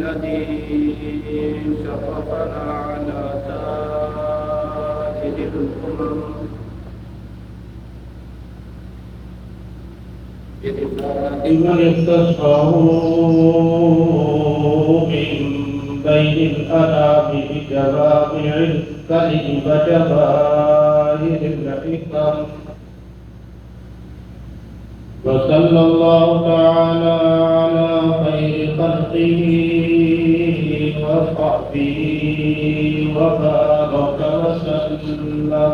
الذي شرفنا على سائر الأمم من استصفاه من بين الأنام بجوامع الكلم وجواهر الحكم وصلى الله تعالى على خير خلقه وصحبه وبارك وسلم.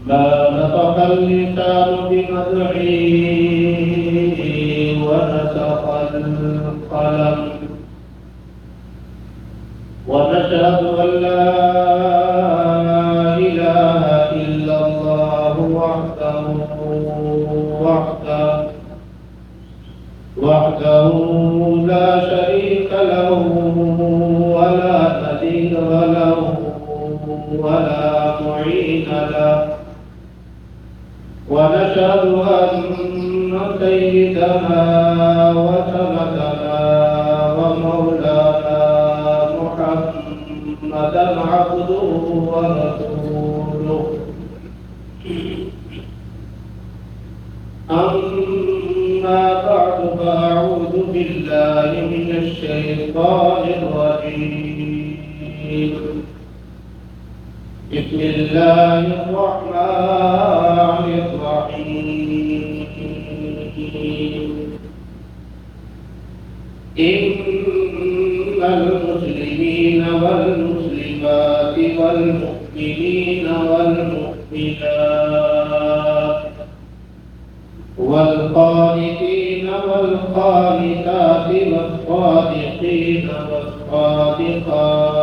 ما نطق اللسان بمدحه ونسق القلم ونشهد أن لا إله إلا الله وحده لا شريك له ولا نذير له ولا معين له. ونشهد أن سيدنا وسندنا ومولانا محمدا عبده ورسوله. أما بعد فأعوذ بالله من الشيطان الرجيم. بسم الله الرحمن الرحيم. إن المسلمين والمسلمات والمؤمنين والمؤمنات والقانتين والقانتات والصادقين والصادقات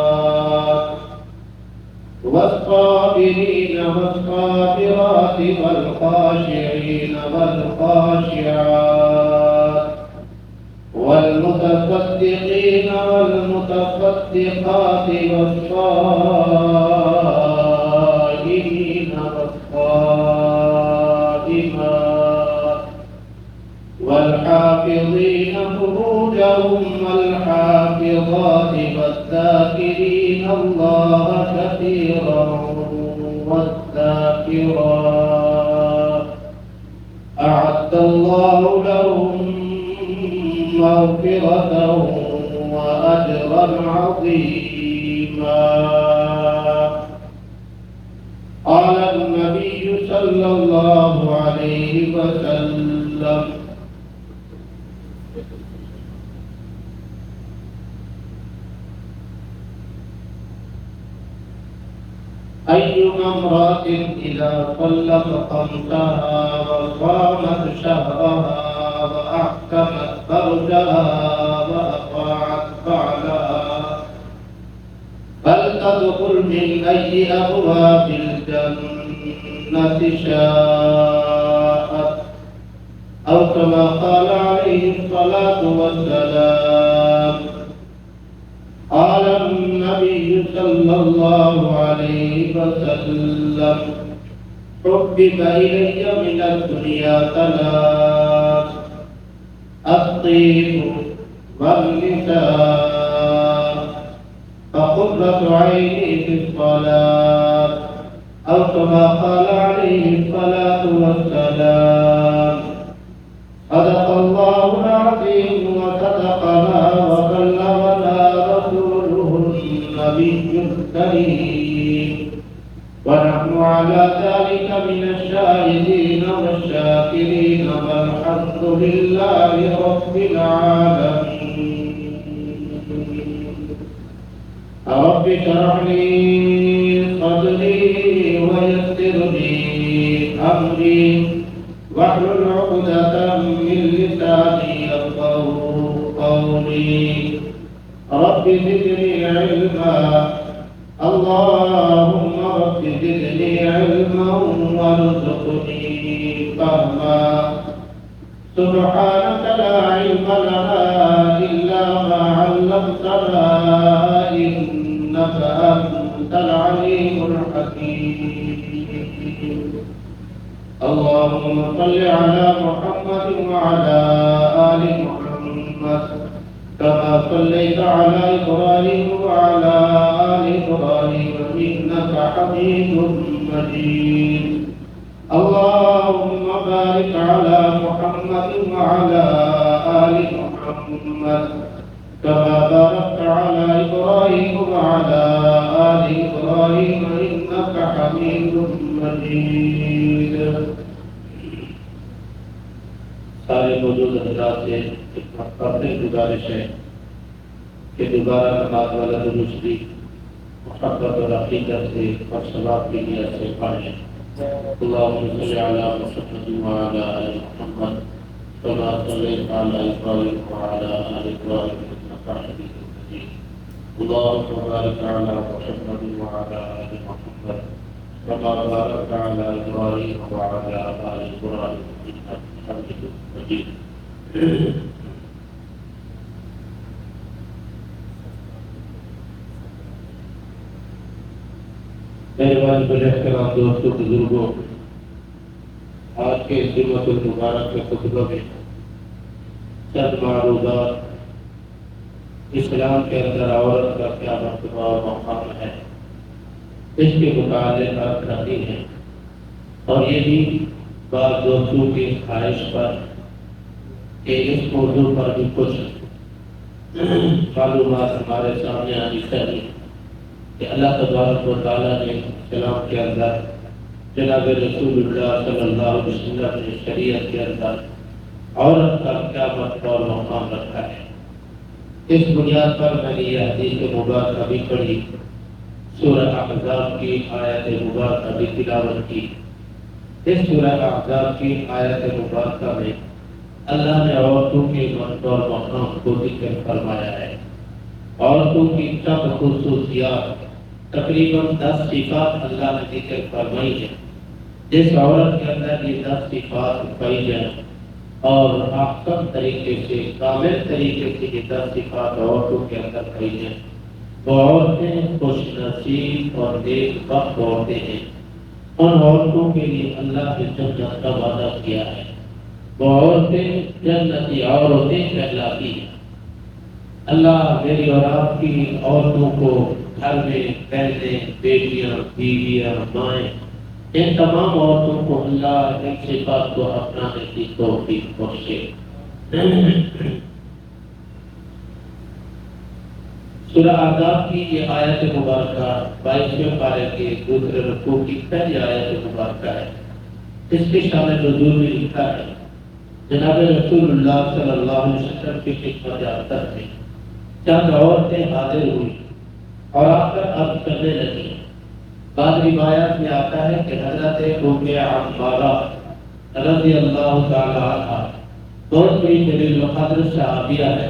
والصابرين والصابرات والخاشعين والخاشعات والمتصدقين والمتصدقات والصائمين والصائمات والحافظين فروجهم والحافظات والذاكرين الله كثيرا والذاكرات أعد الله لهم مغفرة وأجرا عظيما. قال النبي صلى الله عليه وسلم: أيما امرأة إذا طلق خمسها وصامت شهرها وأحكمت فرجها وأطاعت بعلها فلتدخل من أي أبواب الجنة شاءت، أو كما قال عليه الصلاة والسلام. قال النبي صلى الله عليه وسلم: حبب إلي من الدنيا ثلاث: الطيب والنساء، فقرة عيني في الصلاة، أو كما قال عليه الصلاة والسلام. صدق الله العظيم وصدقنا وبلغنا رسوله النبي الكريم، ونحن على ذلك من الشاهدين والشاكرين، والحمد لله رب العالمين. رب اشرح لي صدري ويسر لي أمري واحلل عقدة من لساني يفقهوا قولي. رب زدني علما، اللهم رب زدني علما وارزقني فهما. سبحانك لا علم لنا إلا ما علمتنا إنك أنت العليم الحكيم. اللهم صل على محمد وعلى آل محمد صليت على إبراهيم وعلى آل إبراهيم إنك حميد مجيد اللهم بارك على محمد وعلى آل محمد كما باركت على إبراهيم وعلى آل إبراهيم إنك حميد مجيد. سارے موجود حضرات سے ایک مرتبہ گزارش ہے کہ دوبارہ نماز والا درود شریف محبت اور عقیدت سے اور ثواب کی نیت سے پڑھیں. اللهم صل على محمد وعلى آل محمد كما صليت على إبراهيم وعلى آل إبراهيم إنك حميد مجيد. اللهم بارك على محمد وعلى آل محمد كما باركت على إبراهيم وعلى آل إبراهيم إنك حميد مجيد. مہربانی بڑے احترام دوستوں بزرگوں، آج کے جمعۃ المبارک کے خطبہ میں چند معروضات اسلام کے اندر عورت کا کیا مرتبہ اور مقام ہے اس کے متعلق عرض کرتی ہیں، اور یہ بھی بعض دوستوں کی خواہش پر کہ اس موضوع پر بھی کچھ معلومات ہمارے سامنے آنی چاہیے کہ اللہ تبارک و تعالیٰ نے اسلام کے اندر جناب رسول اللہ صلی اللہ علیہ وسلم نے شریعت کے اندر عورت کا کیا مرتبہ اور مقام رکھا ہے. اس بنیاد پر میں نے یہ حدیث مبارکہ بھی پڑھی، سورہ احزاب کی آیت مبارکہ بھی تلاوت کی. اس سورہ احزاب کی آیت مبارکہ میں اللہ نے عورتوں کے مرتبہ اور مقام کو ذکر فرمایا ہے. عورتوں کی چند خصوصیات تقریباً 10 صفات اللہ نے ذکر فرمائی ہے. جس عورت کے اندر یہ 10 صفات پائی جائیں اور احسن طریقے سے کامل طریقے سے یہ 10 صفات عورتوں کے اندر پائی جائیں، وہ عورتیں خوش نصیب اور نیک بخت عورتیں ہیں. ان عورتوں کے لیے اللہ نے جنت کا وعدہ کیا ہے. وہ عورتیں جنتی عورتیں کہلاتی ہیں. اللہ میری اور آپ کی عورتوں کو گھر میں بہنیں، بیٹیاں، بیویاں، مائیں، ان تمام عورتوں کو اللہ ان صفات کو اپنانے کی توفیق بخشے. سورہ احزاب کی یہ آیت مبارکہ 22ویں پارے کے دوسرے رکوع کی پہلی آیت مبارکہ ہے. اس کے شان نزول میں لکھا ہے جناب رسول اللہ صلی اللہ علیہ وسلم کی خدمت اقدس میں چند عورتیں حاضر ہوئی اور آ کر عرض کرنے لگی. بعض روایات میں آتا ہے کہ حضرت ام عمارہ رضی اللہ تعالی عنہ بہت بڑی جلیل القدر صحابیہ ہے،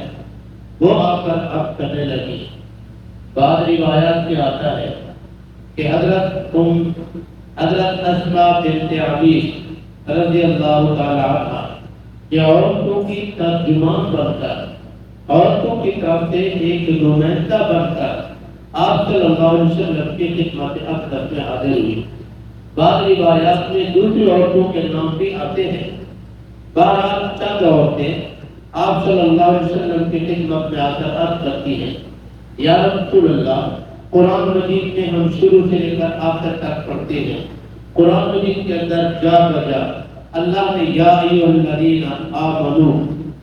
وہ آ کر عرض کرنے لگی. بعض روایات میں آتا ہے کہ حضرت اسماء بنت عبیس رضی اللہ تعالی عنہ یہ عورتوں کی ترجمان بن کر، عورتوں کی طرف سے ایک نمائندہ بن کر آپ صلی اللہ علیہ وسلم کی خدمت اقدس میں حاضر ہوئی. بعض روایات میں دوسری عورتوں کے نام بھی آتے ہیں. بہرحال چند عورتیں آپ صلی اللہ علیہ وسلم کی خدمت میں آ کر عرض کرتی ہیں، یا رسول اللہ، قرآن مجید میں ہم شروع سے لے کر آخر تک پڑھتے ہیں. قرآن مجید کے اندر جا بجا اللہ نے یا ایھا الذین آمنوا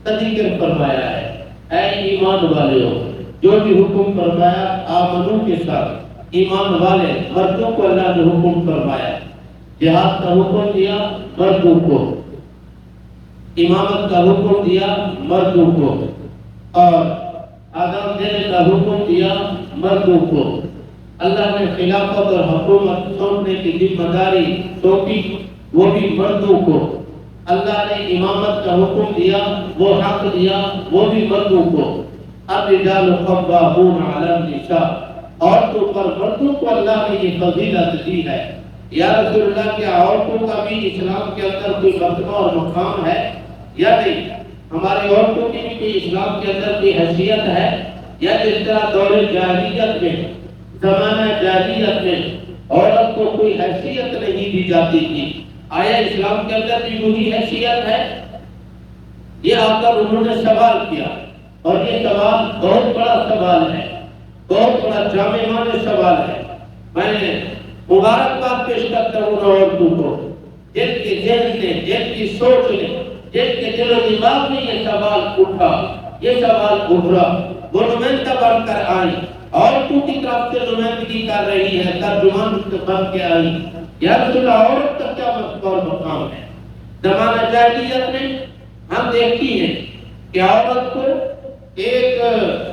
کا ذکر فرمایا ہے. اے ایمان والےو، جو بھی حکم فرمایا آمنو کے ساتھ ایمان والے مردوں کو اللہ نے حکم فرمایا. جہاد کا حکم دیا مردوں کو، امامت کا حکم دیا مردوں کو، اور آدم دینے کا حکم دیا مردوں کو. اللہ نے خلافت اور حکومت سونپنے کی ذمہ داری سونپی، وہ بھی مردوں کو. اللہ نے امامت کا حکم دیا، وہ حق دیا، وہ بھی مردوں کو. الرجال قوامون علی النساء، عورتوں پر مردوں کو اللہ نے یہ فضیلت دی ہے. یا رسول اللہ، کیا عورتوں کا بھی اسلام کے اندر کوئی مرتبہ اور مقام ہے یا نہیں؟ ہماری عورتوں کی بھی کوئی اسلام کے اندر کوئی حیثیت ہے؟ یا جس طرح دور جاہلیت میں، زمانہ جاہلیت میں عورت کو کوئی حیثیت نہیں دی جاتی تھی، آیا اسلام کے اندر بھی وہی حیثیت ہے؟ یہ آ کر انہوں نے سوال کیا. اور یہ سوال بہت بڑا سوال ہے، بہت بڑا جامع معنی سوال ہے۔ میں مبارکباد پیش کرتا ہوں عورتوں کو، جن کے ذہن نے، جن کی سوچ نے، جن کے دل و دماغ میں یہ سوال اٹھا، یہ سوال ابھرا، وہ نمائندہ بن کر آئی، عورتوں کی طرف سے نمائندگی کر رہی ہے، ترجمان بن کے آئی۔ یا رسول اللہ، عورت کا کیا مقام ہے؟ زمانہ جاہلیت میں ہم دیکھتی ہیں کہ عورت کو ایک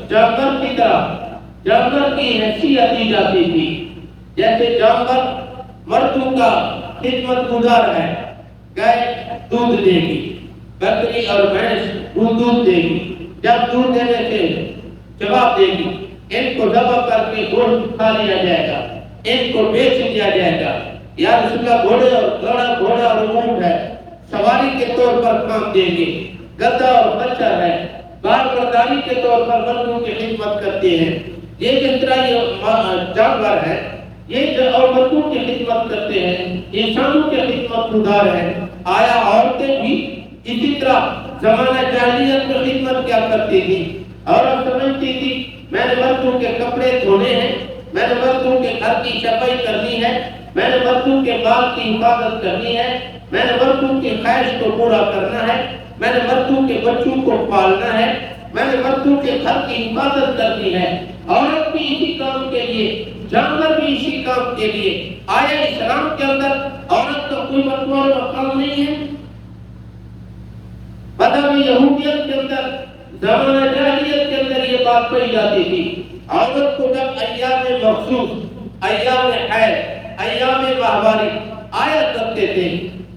جانور کی طرح، جانور کی حیثیت دی جاتی تھی۔ جیسے جانور مردوں کا خدمت گزار ہے، گائے دودھ دے گی، بکری اور بھینس دودھ دے گی، جب دودھ دینے سے جواب دے گی، ان کو ذبح کر کے گوشت کھا لیا جائے گا، ان کو بیچ دیا جائے گا۔ یا رسول اللہ، گھوڑا اور اونٹ ہے، سواری کے طور پر کام دیں گے، گدھا اور بچہ ہے، بار برداری کے طور پر مردوں کی خدمت کرتے ہیں۔ یہ جس طرح یہ جانور ہے، یہ اور مردوں کی خدمت کرتے ہیں، انسانوں کی خدمت گزار ہے، آیا عورتیں بھی اسی طرح زمانہ جاہلیت میں خدمت کیا کرتی تھی؟ عورت سمجھتی تھی میں نے مردوں کے کپڑے دھونے ہیں، میں نے مردوں کے گھر کی صفائی کرنی ہے، میں نے مردوں کے مال کی حفاظت کرنی ہے، میں نے مردوں کی خواہش کو پورا کرنا ہے، میں نے مردوں کے بچوں کو پالنا ہے، میں نے مردوں کے گھر کی حفاظت کرنی ہے۔ عورت بھی اسی کام کے لیے، جانور بھی اسی کام کے لیے۔ آیا اسلام کے اندر عورت کا کوئی مرتبہ اور مقام نہیں ہے؟ مذہب یہودیت کے اندر، زمانہ جاہلیت کے اندر یہ بات کہی جاتی تھی، عورت کو جب ایام مخصوص، ایام حیض، ایام ماہواری آیا کرتے تھے،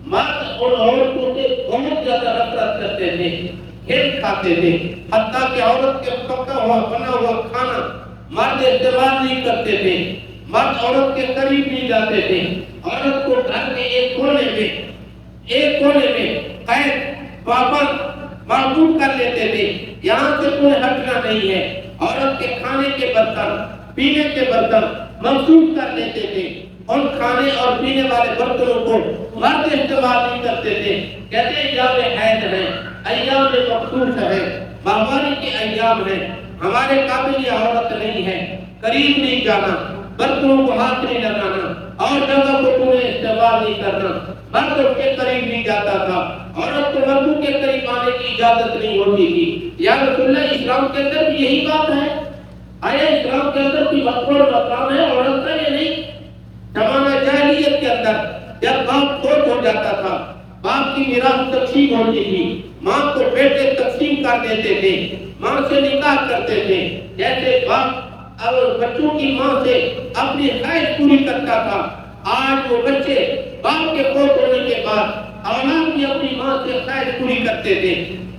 مرد اور عورتوں سے بہت زیادہ نفرت کرتے تھے، کھیل کھاتے تھے، حتیٰ کہ عورت کے پکا ہوا بنا ہوا کھانا مرد استعمال نہیں کرتے تھے، مرد عورت کے قریب نہیں جاتے تھے، عورت کو گھر کے ایک کونے میں قید پابند معبود کر لیتے تھے، یہاں سے کوئی ہٹنا نہیں ہے۔ عورت کے کھانے کے برتن، پینے کے برتن مخصوص کر لیتے تھے، ان کھانے اور پینے والے برتنوں کو مرد استعمال نہیں کرتے تھے۔ کہتے ہیں ایام حیض ہے، ایام مخصوص ہے، ماہواری کے ایام ہے، ہمارے قابل یہ عورت نہیں ہے، قریب نہیں جانا، برتنوں کو ہاتھ نہیں لگانا، اور جگہ کو تمہیں استعمال نہیں کرنا۔ مرد اس کے قریب نہیں جاتا تھا، عورت کو مردوں کے قریب آنے کی اجازت نہیں ہوتی تھی۔ یا رسول اللہ، اسلام کے اندر بھی یہی بات ہے؟ آیا اسلام کے اندر کوئی مقام ہے عورت کا یا نہیں؟ زمانہ جاہلیت کے اندر جب باپ فوت ہو جاتا تھا، باپ کی میراث تقسیم ہوتی تھی، ماں کو بیٹے تقسیم کر دیتے تھے، ماں سے نکاح کرتے تھے۔ جیسے باپ اب بچوں کی ماں سے اپنی خواہش پوری کرتا تھا، آج وہ بچے باپ کے فوت ہونے کے بعد اولاد بھی اپنی ماں سے خواہش پوری کرتے تھے،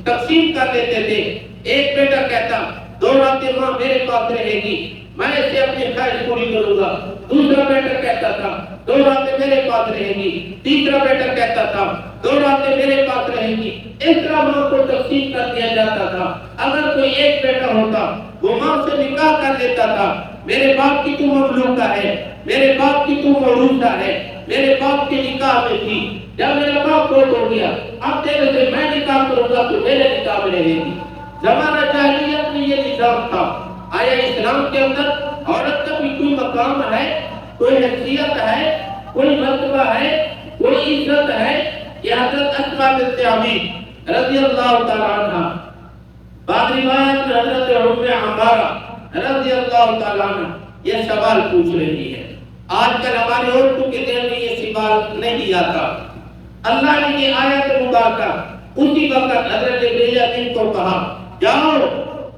تقسیم کر دیتے تھے۔ ایک بیٹا کہتا 2 راتیں ماں میرے پاس رہے گی، میں اسے اپنی خواہش پوری کروں گا۔ دوسرا بیٹا کہتا تھا 2 راتیں میرے پاس رہے گی، تیسرا بیٹا کہتا تھا 2 راتیں میرے پاس رہے گی۔ اس طرح ماں کو تقسیم کر دیا جاتا تھا۔ اگر کوئی ایک بیٹا ہوتا، وہ ماں سے نکاح کر لیتا تھا، میرے باپ کی تو مملوکہ ہے، میرے باپ کی تو موروثہ ہے، میرے باپ کے نکاح میں تھی، جب میرا باپ فوت ہو گیا، اب تیرے سے میں نکاح کروں گا تو میرے نکاح میں رہے گی۔ زمانہ جاہلیت میں یہ نظام تھا۔ آیا اسلام کے اندر عورت کا بھی کوئی مقام ہے، کوئی حیثیت ہے، کوئی مرتبہ ہے، کوئی عزت ہے؟ یہ حضرت اسماء بنت ابی رضی اللہ تعالیٰ عنہ، بعض روایت میں حضرت ام عمارہ رضی اللہ تعالیٰ عنہ یہ سوال پوچھ رہی ہے۔ آج کل ہماری عورتوں کے دل میں یہ سوال نہیں آتا۔ اللہ نے یہ آیت مبارکہ اسی وقت حضرت جبرائیل امین کو کہا، جاؤ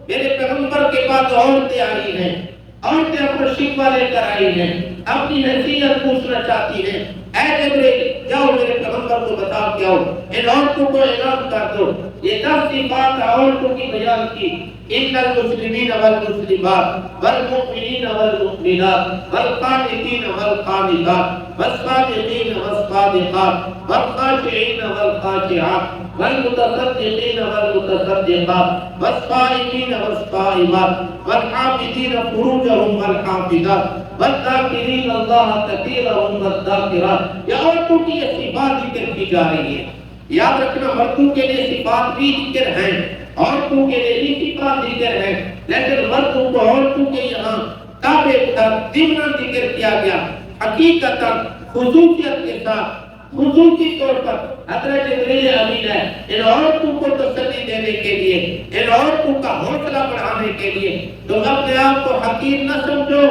میرے پیغمبر کے پاس عورتیں آئی ہیں، عورتیں اپنا شکوہ لے کر آئی ہیں، اپنی حیثیت پوچھنا چاہتی ہیں۔ اے جبرائیل، جاؤ میرے پیغمبر کو بتا کے آؤ، ان عورتوں کو اعلان کر دو۔ یہ 10 صفات عورتوں کی بیان کی، ان المسلمین والمسلمات والمؤمنین والمؤمنات والقانتین والقانتات والصادقین والصادقات والخاشعین والخاشعات والمتصدقین والمتصدقات والصائمین والصائمات والحافظین فروجهم والحافظات والذاکرین اللہ کثیرا والذاکرات۔ یہ عورتوں کی یہ صفات ذکر کی جا رہی ہے، یاد رکھنا مردوں کے لیے صفات بھی ذکر ہیں، عورتوں کے لیے بھی صفات ذکر ہیں، لیکن مردوں کو عورتوں کے یہاں تابع ضمن ذکر کیا گیا، حقیقتاً خصوصیت کے ساتھ خصوصی طور پر حضرت جبریل امین ہے ان عورتوں کو تسلی دینے کے لیے، ان عورتوں کا حوصلہ بڑھانے کے لیے۔ تم اپنے آپ کو حقیر نہ سمجھو،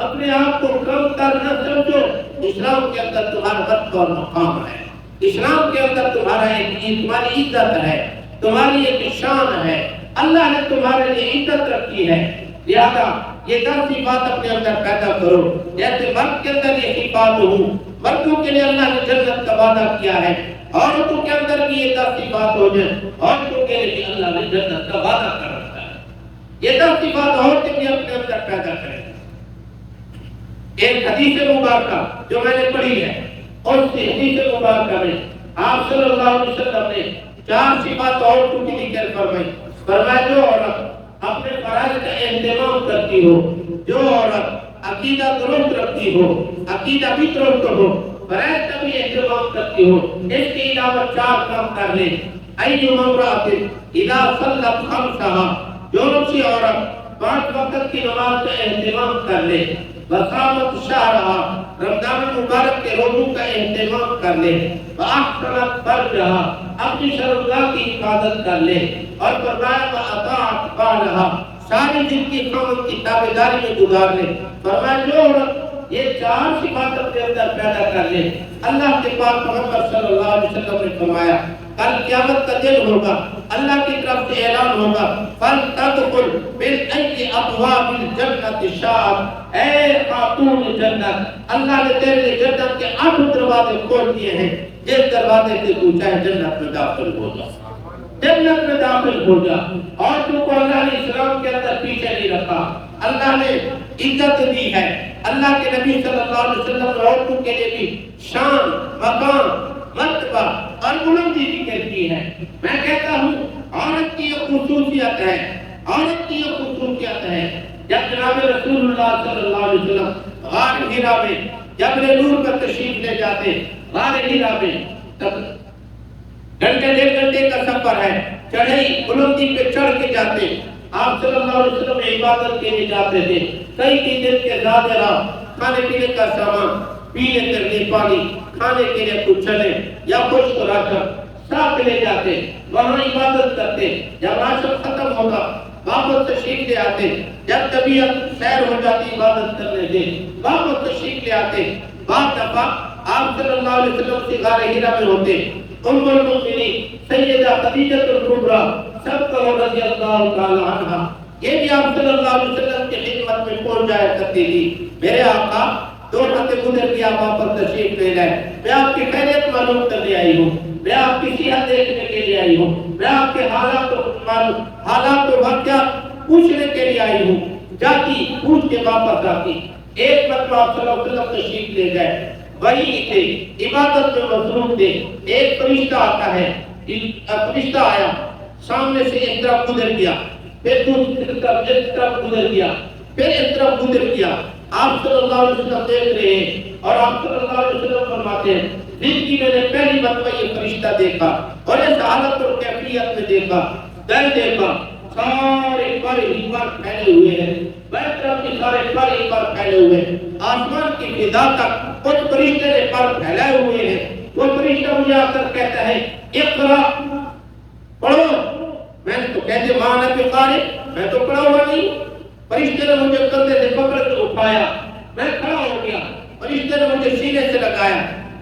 اپنے آپ کو کم تر نہ سمجھو، اسلام کے اندر تمہارا وقت اور مقام ہے، اسلام کے اندر تمہاری عزت ہے، تمہاری ایک شان ہے، اللہ نے تمہارے لیے عزت رکھی ہے۔ لہذا یہ 10 صفات اپنے اندر پیدا کرو، جیسے مرد کے اندر یہ صفات ہوں، مردوں کے لیے اللہ نے جنت کا وعدہ کیا ہے، عورتوں کے اندر بھی یہ 10 صفات ہو جائیں، عورتوں کے لیے بھی اللہ نے جنت کا وعدہ کر رکھا ہے۔ یہ 10 صفات عورتیں بھی اپنے اندر پیدا کریں۔ ایک حدیث مبارکہ جو میں نے پڑھی ہے، اور اس حدیث مبارکہ میں آپ صلی اللہ علیہ وسلم نے 4 صفات عورتوں کی ذکر فرمائی۔ فرمایا جو عورت اپنے فرائض کا اہتمام کرتی ہو، جو عورت عقیدہ درست رکھتی ہو، عقیدہ بھی درست ہو، فرائض کا بھی اہتمام کرتی ہو، اس کے علاوہ 4 کام کر لے۔ ایّما امرأۃ اذا صلت خمسها، جو سی عورت 5 وقت کی نماز کا اہتمام کر لے، وصامت شہرها، رمضان مبارک کے روزوں کا اہتمام کر لے، واحسنت فرجها، اپنی شرمگاہ کی حفاظت کر لے، اور فرمایا واطاعت بالها، ساری زندگی خاوند کی تابعداری میں گزار لے۔ فرمایا جو عورت یہ 4 صفات اپنے اندر پیدا کر لے، اللہ کے پاک محمد صلی اللہ علیہ وسلم نے فرمایا کل قیامت کا دن ہوگا، اللہ کی طرف سے اعلان ہوگا فَلْتَدْخُلْ مِنْ أَيِّ أَبْوَابِ الْجَنَّةِ شَاءَتْ، اے خاتون جنت، اللہ نے تیرے لیے جنت کے 8 دروازے کھول دیے ہیں، جس دروازے سے تو چاہے جنت میں داخل ہو جا، جنت میں داخل ہو جا۔ اور تو کو اللہ نے اسلام کے اندر پیچھے نہیں رکھا، اللہ نے عزت دی ہے، اللہ کے نبی صلی اللہ علیہ وسلم نے عورتوں کے لیے بھی شان، مقام، مرتبہ اور بلندی ذکر کی ہے۔ میں کہتا ہوں عورت کی یہ خصوصیت ہے، عورت کی یہ خصوصیت ہے۔ جب جناب رسول اللہ صلی اللہ علیہ وسلم غار ہرا میں جبل نور کا تشریف لے جاتے، غار ہرا میں تب گھنٹے 1.5 گھنٹے کا سفر ہے، چڑھائی بلندی پہ چڑھ کے جاتے، آپ صلی اللہ علیہ وسلم عبادت کے لیے جاتے تھے، کئی دن کے زیادہ راہ، کھانے پینے کا سامان، پینے کے لیے پانی، کھانے کے لیے کچھ چنے یا خشک راشن ساتھ لے جاتے، وہاں عبادت کرتے، جب راشن ختم ہوگا واپس تشریف لے آتے، جب طبیعت سیر ہو جاتی عبادت کرنے سے واپس تشریف لے آتے۔ بعض دفعہ آپ صلی اللہ علیہ وسلم سے غار ہرا میں ہوتے، ام المؤمنین سیدہ خدیجہ الکبریٰ سب کا رضی اللہ تعالی عنہ یہ بھی آپ صلی اللہ علیہ وسلم کی خدمت میں پہنچ جایا کرتی تھی، میرے آقا 2 ہفتے گزر گیا واپس تشریف لے گئے، میں آپ کی خیریت معلوم کرنے آئی ہوں، میں آپ کی صحت دیکھنے کے لیے آئی ہوں، میں آپ کے حالات و واقعات پوچھنے کے لیے آئی ہوں۔ جاتی پوچھ کے واپس آتی، ایک مرتبہ آپ صلی اللہ علیہ وسلم تشریف لے گئے، وہی تھے عبادت میں مصروف تھے، ایک فرشتہ آتا ہے، فرشتہ آیا سامنے سے ایک طرف گزر گیا، پھر دوسری طرف ایک طرف گزر گیا، پھر ایک طرف گزر گیا، آپ صلی اللہ علیہ وسلم دیکھ رہے ہیں اور آپ صلی اللہ علیہ وسلم فرماتے ہیں زندگی میں نے پہلی مرتبہ یہ فرشتہ دیکھا اور اس حالت اور کیفیت میں دیکھا، در دیکھا سارے پر ہی پر پھیلے ہوئے ہیں، بیت طرف کے سارے پر ہی پر پھیلے ہوئے ہیں، آسمان کی فضا تک اس فرشتے نے پر پھیلائے ہوئے ہیں۔ وہ فرشتہ مجھے آ کر کہتا ہے اقرا، پڑھو۔ میں نے تو کہتے مانا پہ قارئ، میں تو پڑھا ہوا نہیں۔ فرشتے نے مجھے کندھے سے پکڑ کے اٹھایا، میں کھڑا ہو گیا، فرشتے نے مجھے سینے سے لگایا،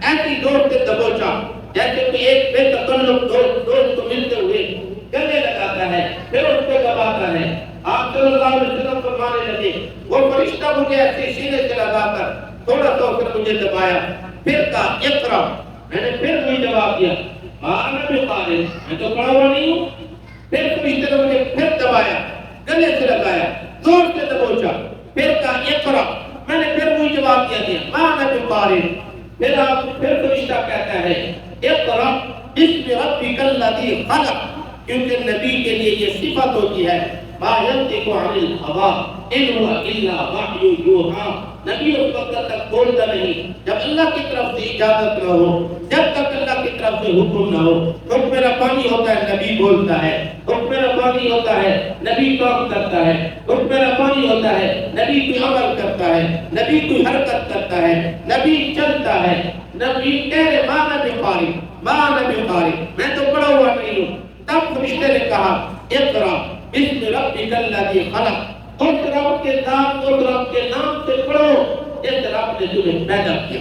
ایسی زور سے دبوچا جیسے کہ ایک بے تکلف دوست کو ملتے ہوئے گلے لگاتا ہے پھر اس کو دباتا ہے۔ آپ صلی اللہ علیہ وسلم فرمانے لگے وہ فرشتہ مجھے ایسے سینے سے لگا کر تھوڑا سا کر مجھے دبایا، پھر کہا اقرا، میں نے پھر وہی جواب دیا مانا بھی قارئ، میں تو پڑھا ہوا نہیں ہوں۔ پھر فرشتے نے مجھے پھر دبایا، گلے سے لگایا، زور سے دبوچا، پھر کہا اقرا، میں نے پھر وہی جواب دیا مانا بھی قارئ۔ پھر فرشتہ کہتا ہے اقرا بسم ربک الذی خلق، کیونکہ نبی کے لیے یہ صفت ہوتی ہے ما ینطق عن الہوی ان هو الا وحی یوحی، نبی اس وقت تک بولتا نہیں جب اللہ کی طرف سے اجازت نہ ہو، جب تک اللہ کی طرف سے حکم نہ ہو۔ حکم ربانی ہوتا ہے نبی بولتا ہے، حکم ربانی ہوتا ہے نبی کام کرتا ہے، حکم ربانی ہوتا ہے نبی کوئی عمل کرتا ہے، نبی کوئی حرکت کرتا ہے، نبی چلتا ہے۔ نبی کہہ رہے ماں نبی قاری، ماں نبی قاری، میں تو پڑھا ہوا نہیں ہوں۔ تب فرشتے نے کہا اقرا بسم ربک الذی خلق، اس رب کے نام، اس رب کے نام سے پڑھو جس رب نے تمہیں پیدا کیا،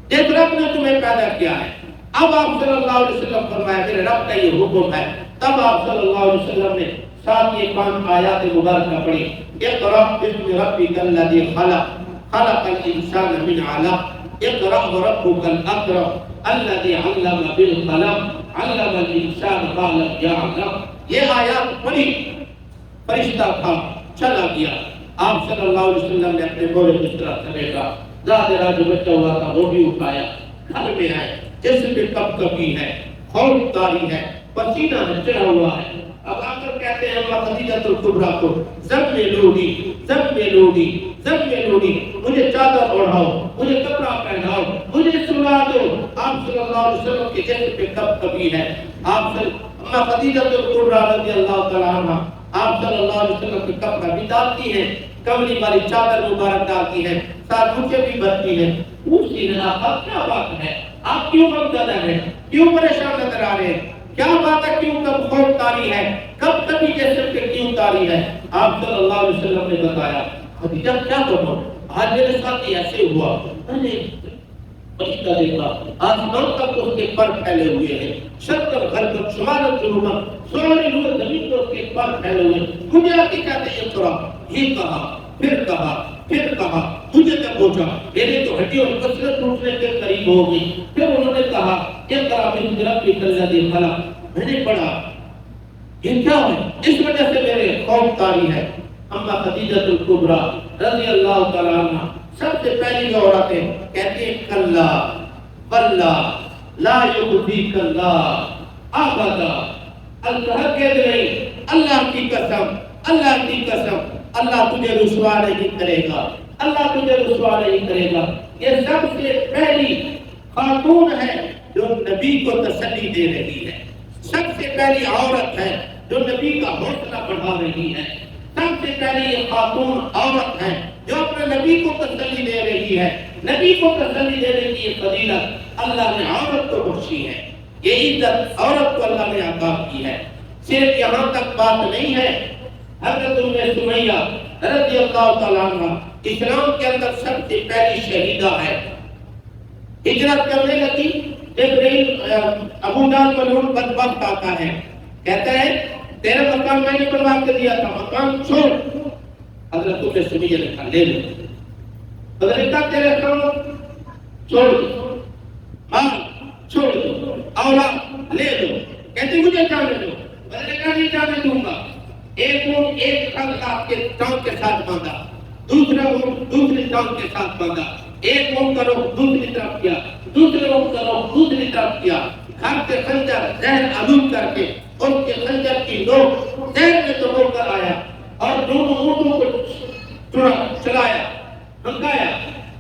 جس رب نے تمہیں پیدا کیا ہے۔ اب آپ صلی اللہ علیہ وسلم فرمایا میرے رب کا یہ حکم ہے۔ تب آپ صلی اللہ علیہ وسلم نے ساتھ یہ 5 آیات مبارکہ پڑھی، اقرا بسم ربک الذی خلق، خلق الانسان من علق، اقرا وربک الاکرم الذی علم بالقلم، علم الانسان ما لم يعلم۔ یہ آیات پڑھی، فرشتہ تھا چلا گیا۔ آپ صلی اللہ علیہ وسلم نے اپنے بولے بستر سمیٹا، زادرا جو بچہ ہوا تھا وہ بھی اٹھایا، گھر میں ہے، جسم میں کب کبھی ہے، خوف طاری ہے، پسینہ ہے، چڑھا ہوا ہے۔ اب آ کر کہتے ہیں اللہ خدیجہ الکبریٰ کو زب میں لوڑی، زب میں لوڑی، زب میں لوڑی، مجھے چادر اوڑھاؤ، مجھے کپڑا پہناؤ، مجھے سلا دو۔ آپ صلی اللہ علیہ وسلم کے جسم پہ کب کبھی ہے۔ آپ سے اما خدیجہ الکبریٰ رضی اللہ تعالیٰ عنہ آپ صلی اللہ علیہ وسلم کے کپڑا بھی ڈالتی ہیں، کملی والی چادر مبارک ڈالتی ہیں، ساتھ مجھے بھی بھرتی ہیں۔ اسی نے آقا کیا بات ہے، آپ کیوں غمزدہ ہیں، کیوں پریشان نظر آ رہے ہیں، کیا بات ہے، کیوں کب خوف طاری ہے، کب کبھی جسم پہ کیوں طاری ہے؟ آپ صلی اللہ علیہ وسلم نے بتایا خدیجہ کیا کرو، آج میرے ساتھ ایسے ہوا، میں نے فرشتہ دیکھا، آسمان تک اس کے پر پھیلے ہوئے ہیں، شرق غرب شمال جنوب ساری روح زمین پر اس کے پر پھیلے ہوئے ہیں۔ مجھے آتی کہتے ہیں اقرا، یہ کہا، پھر کہا، پھر کہا، مجھے تک پہنچا، میرے تو ہڈی اور کثرت ٹوٹنے کے قریب ہو گئی۔ پھر انہوں نے کہا اقرا بسم ربک الذی خلق، میں نے پڑھا یہ کیا ہے، اس وجہ سے میرے خوف طاری ہے۔ اما خدیجہ الکبریٰ رضی اللہ تعالیٰ عنہ سب سے پہلی جو عورتیں کہتی ہیں کلا واللہ لا یخزیک اللہ ابدا، اللہ کہہ نہیں، اللہ کی قسم، اللہ کی قسم، اللہ تجھے رسوا نہیں کرے گا، اللہ تجھے رسوا نہیں کرے گا۔ یہ سب سے پہلی خاتون ہے جو نبی کو تسلی دے رہی ہے، سب سے پہلی عورت ہے جو نبی کا حوصلہ بڑھا رہی ہے، سب سے پہلی یہ خاتون عورت ہے جو اپنے نبی کو تسلی دے رہی ہے۔ نبی کو تسلی دینے کی یہ فضیلت اللہ نے عورت کو بخشی ہے، یہ عزت عورت کو اللہ نے عطا کی ہے۔ صرف یہاں تک بات نہیں ہے، حضرت ام سمیہ رضی اللہ تعالیٰ عنہ اسلام کے اندر سب سے پہلی شہیدہ ہے۔ ہجرت کرنے لگی، جبرائیل ابو جہل ملعون بدبخت آتا ہے، کہتا ہے تیرا مکان میں نے بنوا کے دیا تھا، مکان چھوڑ۔ حضرت ام سمیہ نے کہا لے لو، حضرت نے کہا تیرے کام چھوڑ دو، مال چھوڑ دو، اولاد لے لو، کہتے مجھے جانے دو، حضرت نے کہا نہیں جانے دوں گا۔ ایک اونٹ ایک ٹانگ آپ کے ٹانگ کے ساتھ باندھا، دوسرا اونٹ دوسری ٹانگ کے ساتھ باندھا، ایک اونٹ کا رخ دوسری طرف کیا، دوسرے اونٹ کا رخ دوسری طرف کیا، گھر سے خنجر زہر آلود کر کے اس کے خنجر کی نوک زہر میں ڈبو کر آیا اور دونوں اونٹوں کو چلایا، ہنکایا،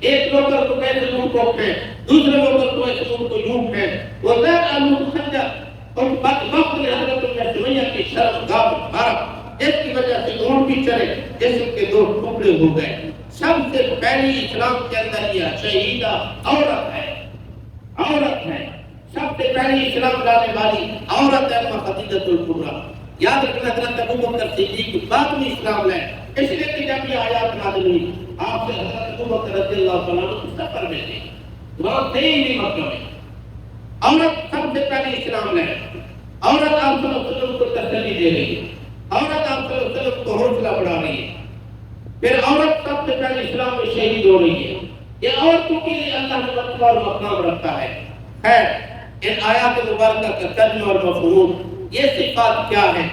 ایک نوکر کو کیسے اونٹ کو پھینک، دوسرے نوکر کو ایسے اونٹ کو یوں پھینک، وہ زہر آلود خنجر اور وقت نے حضرت ام سمیہ کی شرمگاہ میں مارا، جس کی وجہ سے اونٹ بھی چلے، جسم کے 2 ٹکڑے ہو گئے۔ سب سے پہلی اسلام کے اندر یہ شہیدہ عورت ہے، عورت ہے، سب سے پہلی اسلام لانے والی عورت ہے اما خدیجہ الکبریٰ۔ یاد رکھنا حضرت ابو بکر صدیق بعد میں اسلام لائے، اس لیے کہ جب یہ آیات نازل ہوئی آپ سے حضرت ابو بکر رضی اللہ تعالیٰ عنہ سفر میں تھے، وہاں تھے ہی نہیں مکہ میں۔ عورت سب سے پہلی اسلام لائے، عورت آپ صلی اللہ علیہ وسلم کو تسلی دے رہی ہے، عورت آپ صلی اللہ علیہ وسلم کو حوصلہ بڑھا رہی ہے، پھر عورت سب سے پہلے اسلام میں شہید ہو رہی ہے۔ یہ عورتوں کے لیے اللہ نے مرتبہ اور مقام رکھا ہے۔ خیر، ان آیات مبارکہ کا ترجمہ اور مفہوم، یہ صفات کیا ہیں؟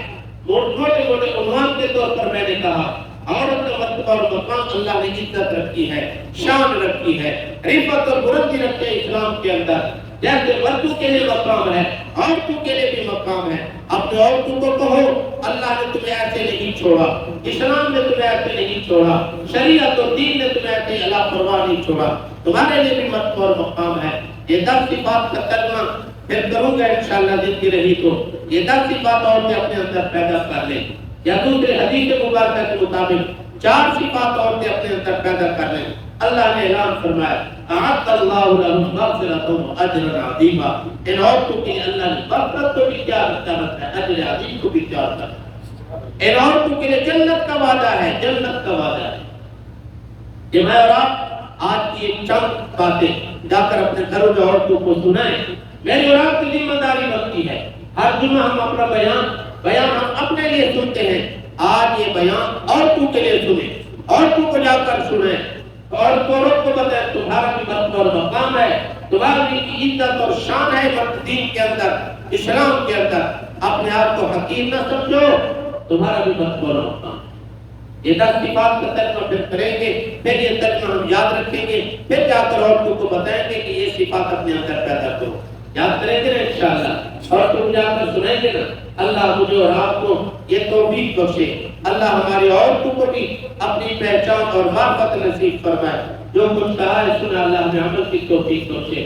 موٹے موٹے عنوان کے طور پر میں نے کہا عورت کا مرتبہ اور مقام اللہ نے عزت رکھی ہے، شان رکھی ہے، رفعت اور بلندی رکھی ہے اسلام کے اندر۔ جیسے مردوں کے لیے مقام ہے عورتوں کے لیے بھی مقام ہے. اپنے عورتوں کو کہو اللہ نے تمہیں ایسے نہیں چھوڑا, اسلام نے تمہیں ایسے نہیں چھوڑا, شریعت اور دین نے تمہیں ایسے اللہ پرواہ نہیں چھوڑا, تمہارے لیے بھی مرتبہ اور مقام ہے. یہ 10 صفات کا ترجمہ پھر کروں گا انشاءاللہ زندگی رہی تو. یہ 10 صفات عورتیں اپنے اندر پیدا کر لیں, یا دوسرے حدیث مبارکہ کے مطابق 4 صفات عورتیں اپنے اندر پیدا کر لیں. اللہ نے اعلان فرمایا اعد اللہ لهم مغفرۃ واجرا عظیما. ان عورتوں کے لیے اللہ نے مغفرت کو بھی تیار رکھا ہے, اجر عظیم کو بھی تیار رکھا ہے. ان عورتوں کے لیے جنت کا وعدہ ہے, جنت کا وعدہ ہے. کہ میں اور آپ آج کی ایک چند باتیں جا کر اپنے گھروں میں عورتوں کو سنائیں. میری اور آپ کی ذمہ داری بنتی ہے ہر جمعہ ہم اپنا بیان ہم اپنے لیے سنتے ہیں. آج یہ بیان عورتوں کے لیے سنیں, عورتوں کو جا کر سنیں, اور عورت کو بتائیں تمہارا بھی مرتبہ اور مقام ہے, تمہاری بھی عزت اور شان ہے مرد دین کے اندر, اسلام کے اندر. اپنے آپ کو حقیر نہ سمجھو, تمہارا بھی مرتبہ اور مقام. یہ 10 صفات کا ترجمہ پھر کریں گے, پھر یہ ترجمہ ہم یاد رکھیں گے, پھر جا کر عورتوں کو بتائیں گے کہ یہ صفات اپنے اندر پیدا کرو. یاد کریں گے نا انشاءاللہ, اور تم جا کر سنیں گے نا. اللہ مجھے اور آپ کو یہ توفیق بخشے. اللہ ہماری عورتوں کو بھی اپنی پہچان اور معرفت نصیب فرمائے. جو کچھ کہا ہے سنا, اللہ ہمیں عمل کی توفیق بخشے.